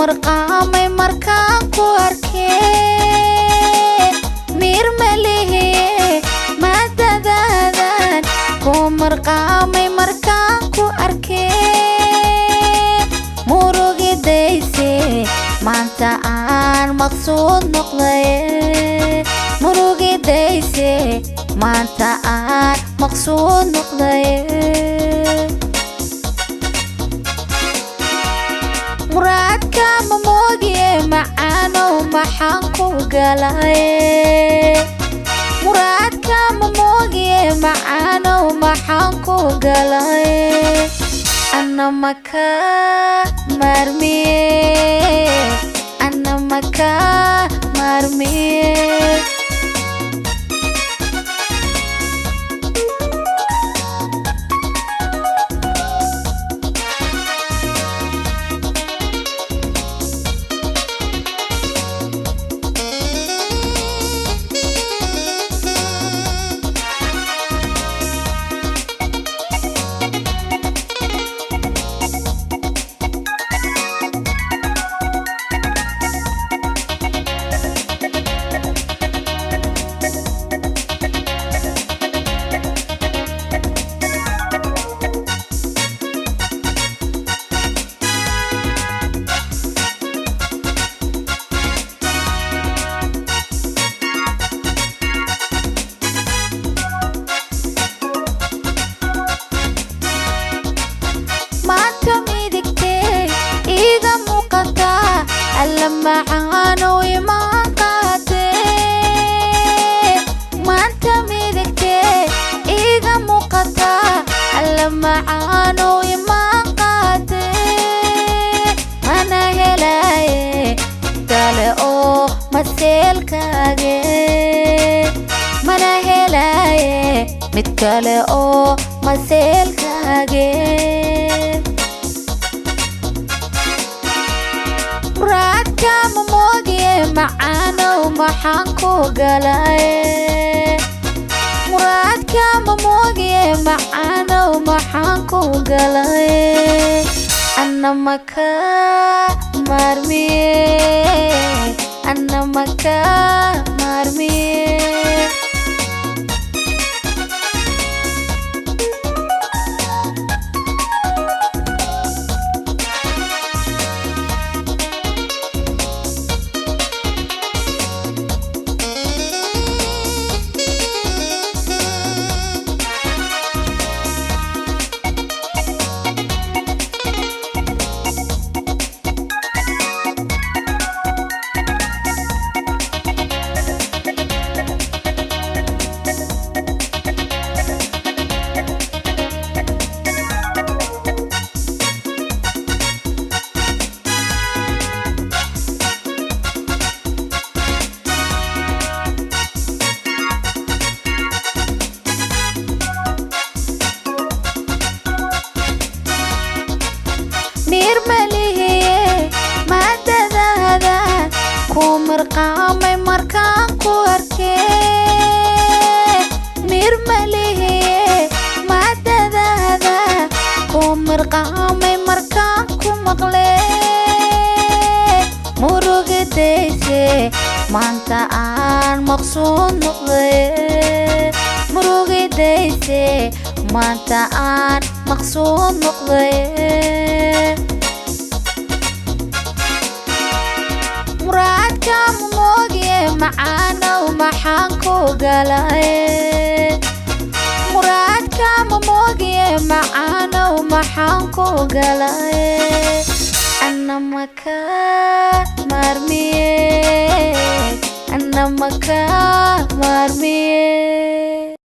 marqaamay markaan ku arkay mir malihi maadadaadan ku marqaamay markaan ku arkay murugidayse maanta aan maqsuud noqday murugidayse maanta aan maqsuud noqday muraadka ma moogiye macaanow maxaan ku galay muraadka ma moogiye macaanow maxaan ku galay ana maka marmiye ana maka marmiye معانو يمان قاتي ما انت ميدكتي ايغا مقطع على معانو يمان قاتي انا هلاي قالي اوه مسيلكاغي انا هلاي متكالي اوه مسيلكاغي muraadka ma moogiye macaanow maxaan ku galay muraadka ma moogiye macaanow maxaan ku galay ana maka marmiye ana maka marmiye marqaamay markaan ku arkay mir malihi maadadaada ku marqaamay markaan ku maqlay murugidayse maanta aan maqsuud noqday murugidayse maanta aan maqsuud noqday muraadka ma moogiye macaanow maxaan ku galay muraadka ma moogiye macaanow maxaan ku galay ana maka marmiye ana maka marmiye